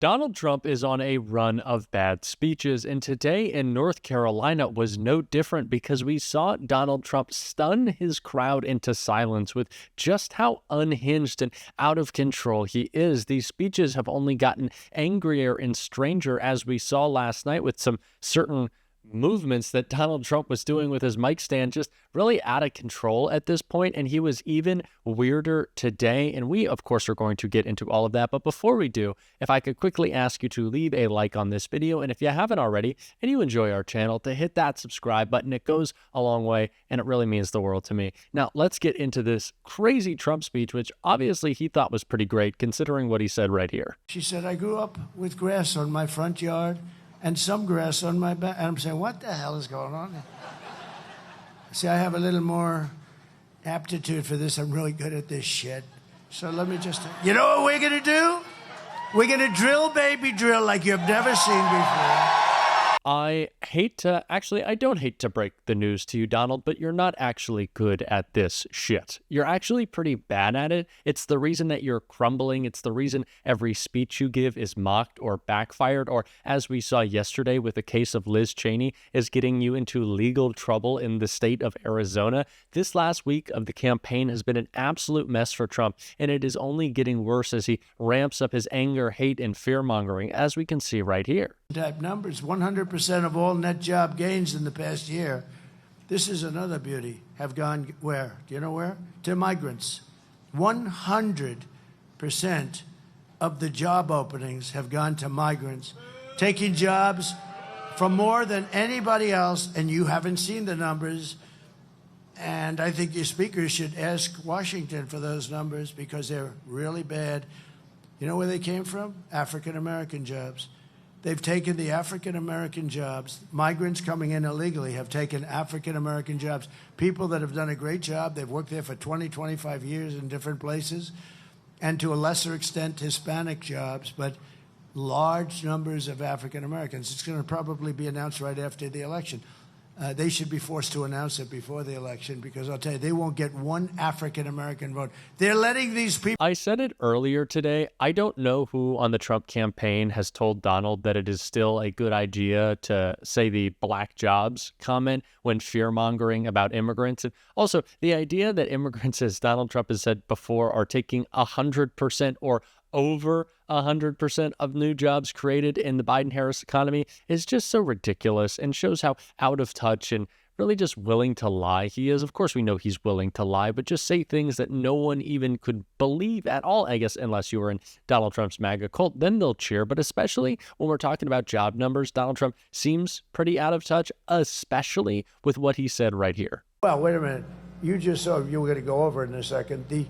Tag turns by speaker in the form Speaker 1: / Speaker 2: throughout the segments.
Speaker 1: Donald Trump is on a run of bad speeches, and today in North Carolina was no different because we saw Donald Trump stun his crowd into silence with just how unhinged and out of control he is. These speeches have only gotten angrier and stranger, as we saw last night with some certain movements that Donald Trump was doing with his mic stand, just really out of control at this point. And he was even weirder today. And we, of course, are going to get into all of that. But before we do, if I could quickly ask you to leave a like on this video. And if you haven't already and you enjoy our channel, to hit that subscribe button. It goes a long way and it really means the world to me. Now, let's get into this crazy Trump speech, which obviously he thought was pretty great considering what he said right here.
Speaker 2: She said, I grew up with grass on my front yard and some grass on my back. And I'm saying, what the hell is going on? See, I have a little more aptitude for this. I'm really good at this shit. So let me just, you know what we're going to do? We're going to drill, baby, drill like you've never seen before.
Speaker 1: I don't hate to break the news to you, Donald, but you're not actually good at this shit. You're actually pretty bad at it. It's the reason that you're crumbling. It's the reason every speech you give is mocked or backfired, or as we saw yesterday with the case of Liz Cheney, is getting you into legal trouble in the state of Arizona. This last week of the campaign has been an absolute mess for Trump, and it is only getting worse as he ramps up his anger, hate, and fear-mongering, as we can see right here.
Speaker 2: Type numbers, 100% of all net job gains in the past year. This is another beauty. Have gone where? Do you know where? To migrants. 100% of the job openings have gone to migrants, taking jobs from more than anybody else, and you haven't seen the numbers. And I think your speakers should ask Washington for those numbers because they're really bad. You know where they came from? African-American jobs. They've taken the African-American jobs. Migrants coming in illegally have taken African-American jobs. People that have done a great job. They've worked there for 20, 25 years in different places. And to a lesser extent, Hispanic jobs, but large numbers of African-Americans. It's going to probably be announced right after the election. They should be forced to announce it before the election because I'll tell you, they won't get one African-American vote. They're letting these people...
Speaker 1: I said it earlier today. I don't know who on the Trump campaign has told Donald that it is still a good idea to say the black jobs comment when fear-mongering about immigrants. And also, the idea that immigrants, as Donald Trump has said before, are taking 100% or over 100% of new jobs created in the Biden-Harris economy is just so ridiculous and shows how out of touch and really just willing to lie he is. Of course, we know he's willing to lie, but just say things that no one even could believe at all, I guess, unless you were in Donald Trump's MAGA cult. Then they'll cheer. But especially when we're talking about job numbers, Donald Trump seems pretty out of touch, especially with what he said right here.
Speaker 2: Well, wait a minute. You just saw, you were going to go over it in a second, the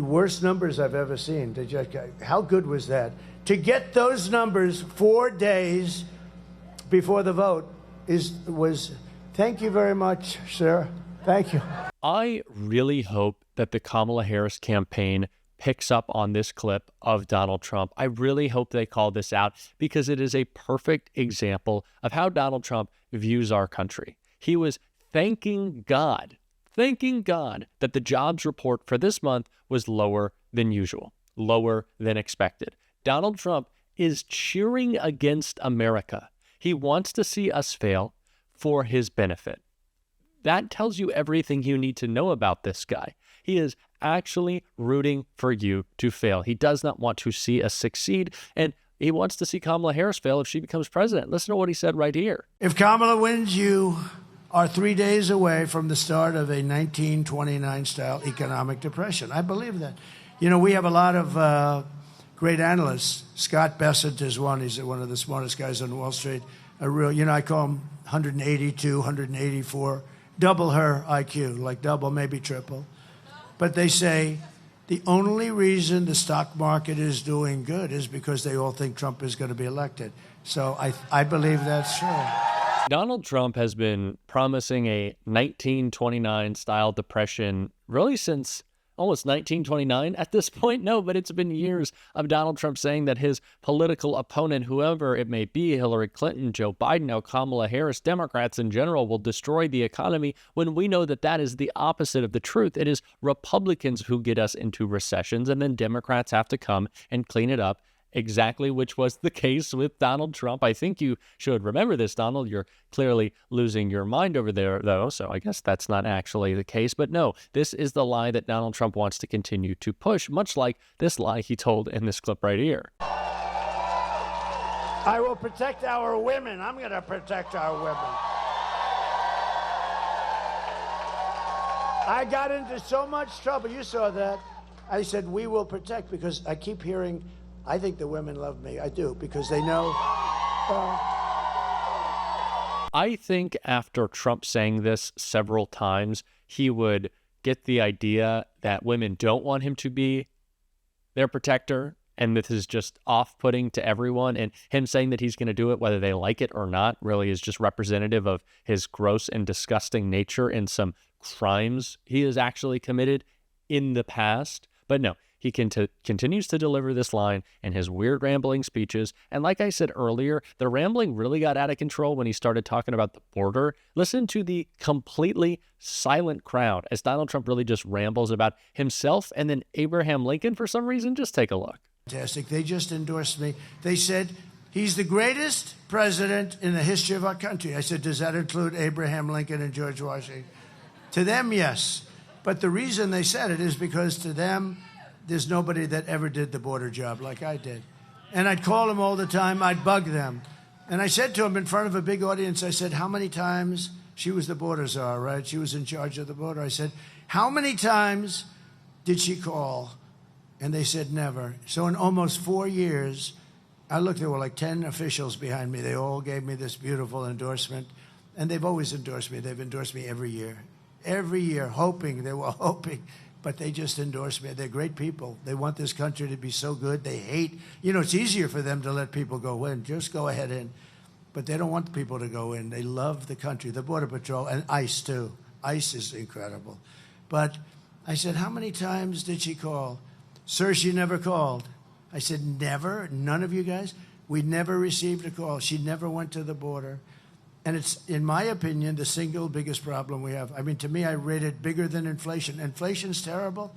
Speaker 2: worst numbers I've ever seen. How good was that? To get those numbers 4 days before the vote was, thank you very much, sir. Thank you.
Speaker 1: I really hope that the Kamala Harris campaign picks up on this clip of Donald Trump. I really hope they call this out because it is a perfect example of how Donald Trump views our country. He was thanking God that the jobs report for this month was lower than usual, lower than expected. Donald Trump is cheering against America. He wants to see us fail for his benefit. That tells you everything you need to know about this guy. He is actually rooting for you to fail. He does not want to see us succeed, and he wants to see Kamala Harris fail if she becomes president. Listen to what he said right here.
Speaker 2: If Kamala wins, you are 3 days away from the start of a 1929-style economic depression. I believe that. You know, we have a lot of great analysts. Scott Bessent is one. He's one of the smartest guys on Wall Street. A real, you know, I call him 182, 184, double her IQ, like double, maybe triple. But they say the only reason the stock market is doing good is because they all think Trump is going to be elected. So I believe that's true.
Speaker 1: Donald Trump has been promising a 1929-style depression really since almost 1929 at this point. No, but it's been years of Donald Trump saying that his political opponent, whoever it may be, Hillary Clinton, Joe Biden, now Kamala Harris, Democrats in general, will destroy the economy, when we know that that is the opposite of the truth. It is Republicans who get us into recessions, and then Democrats have to come and clean it up exactly which was the case with Donald Trump. I think you should remember this, Donald. You're clearly losing your mind over there, though, so I guess that's not actually the case. But no, this is the lie that Donald Trump wants to continue to push, much like this lie he told in this clip right here.
Speaker 2: I will protect our women. I'm going to protect our women. I got into so much trouble. You saw that. I said, we will protect, because I keep hearing, I think the women love me. I do, because they know.
Speaker 1: I think after Trump saying this several times, he would get the idea that women don't want him to be their protector. And this is just off-putting to everyone. And him saying that he's going to do it whether they like it or not really is just representative of his gross and disgusting nature and some crimes he has actually committed in the past. But no, he continues to deliver this line in his weird rambling speeches. And like I said earlier, the rambling really got out of control when he started talking about the border. Listen to the completely silent crowd as Donald Trump really just rambles about himself and then Abraham Lincoln for some reason. Just take a look.
Speaker 2: Fantastic. They just endorsed me. They said, he's the greatest president in the history of our country. I said, does that include Abraham Lincoln and George Washington? To them, yes. But the reason they said it is because to them, there's nobody that ever did the border job like I did. And I'd call them all the time. I'd bug them. And I said to them in front of a big audience, I said, how many times, she was the border czar, right? She was in charge of the border. I said, how many times did she call? And they said never. So in almost 4 years, I looked, there were like 10 officials behind me. They all gave me this beautiful endorsement. And they've always endorsed me. They've endorsed me every year. Every year, hoping, they were hoping. But they just endorsed me. They're great people. They want this country to be so good. They hate, it's easier for them to let people go in. Just go ahead in. But they don't want people to go in. They love the country, the Border Patrol, and ICE, too. ICE is incredible. But I said, how many times did she call? Sir, she never called. I said, never? None of you guys? We never received a call. She never went to the border. And it's, in my opinion, the single biggest problem we have. I mean, to me, I rate it bigger than inflation. Inflation's terrible.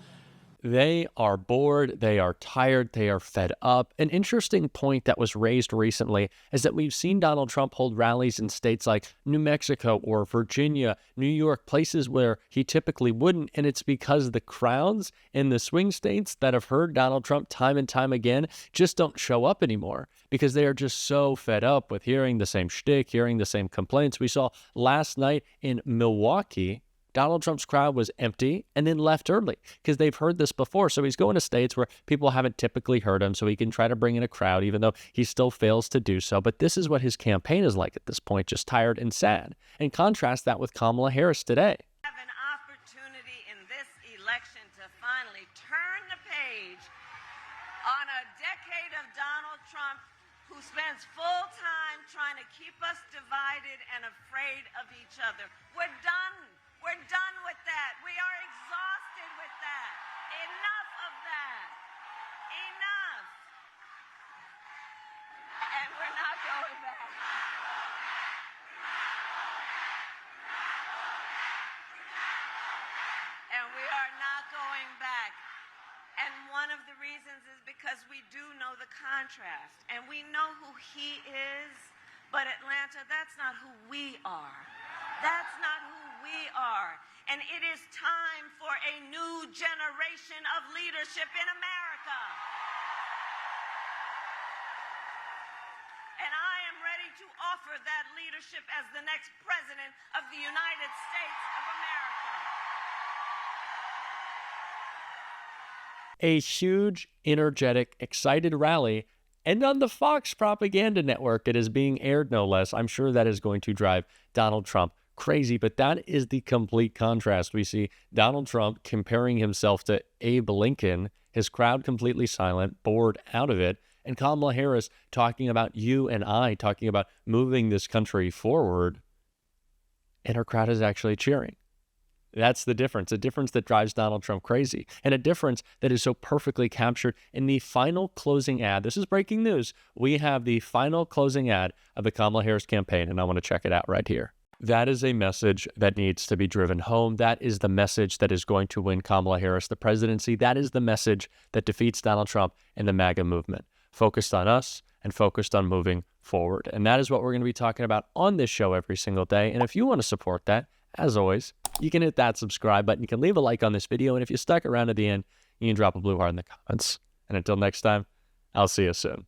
Speaker 1: They are bored, they are tired, they are fed up. An interesting point that was raised recently is that we've seen Donald Trump hold rallies in states like New Mexico or Virginia, New York, places where he typically wouldn't, and it's because the crowds in the swing states that have heard Donald Trump time and time again just don't show up anymore because they are just so fed up with hearing the same shtick, hearing the same complaints. We saw last night in Milwaukee, Donald Trump's crowd was empty and then left early because they've heard this before. So he's going to states where people haven't typically heard him, so he can try to bring in a crowd, even though he still fails to do so. But this is what his campaign is like at this point, just tired and sad. And contrast that with Kamala Harris today.
Speaker 3: Have an opportunity in this election to finally turn the page on a decade of Donald Trump who spends full time trying to keep us divided and afraid of each other. We're done. We're done with that. We are exhausted with that. Enough of that. Enough. And we're not going back. And we are not going back. And one of the reasons is because we do know the contrast. And we know who he is, but Atlanta, that's not who we are. That's not who we are. And it is time for a new generation of leadership in America. And I am ready to offer that leadership as the next president of the United States of America.
Speaker 1: A huge, energetic, excited rally. And on the Fox propaganda network, it is being aired no less. I'm sure that is going to drive Donald Trump crazy, but that is the complete contrast. We see Donald Trump comparing himself to Abe Lincoln, his crowd completely silent, bored out of it, and Kamala Harris talking about you and I, talking about moving this country forward, and her crowd is actually cheering. That's the difference, a difference that drives Donald Trump crazy, and a difference that is so perfectly captured in the final closing ad. This is breaking news. We have the final closing ad of the Kamala Harris campaign, and I want to check it out right here. That is a message that needs to be driven home. That is the message that is going to win Kamala Harris the presidency. That is the message that defeats Donald Trump and the MAGA movement. focused on us, and focused on moving forward. And that is what we're going to be talking about on this show every single day. And if you want to support that, as always, you can hit that subscribe button. You can leave a like on this video. And if you stuck around to the end, you can drop a blue heart in the comments. And until next time, I'll see you soon.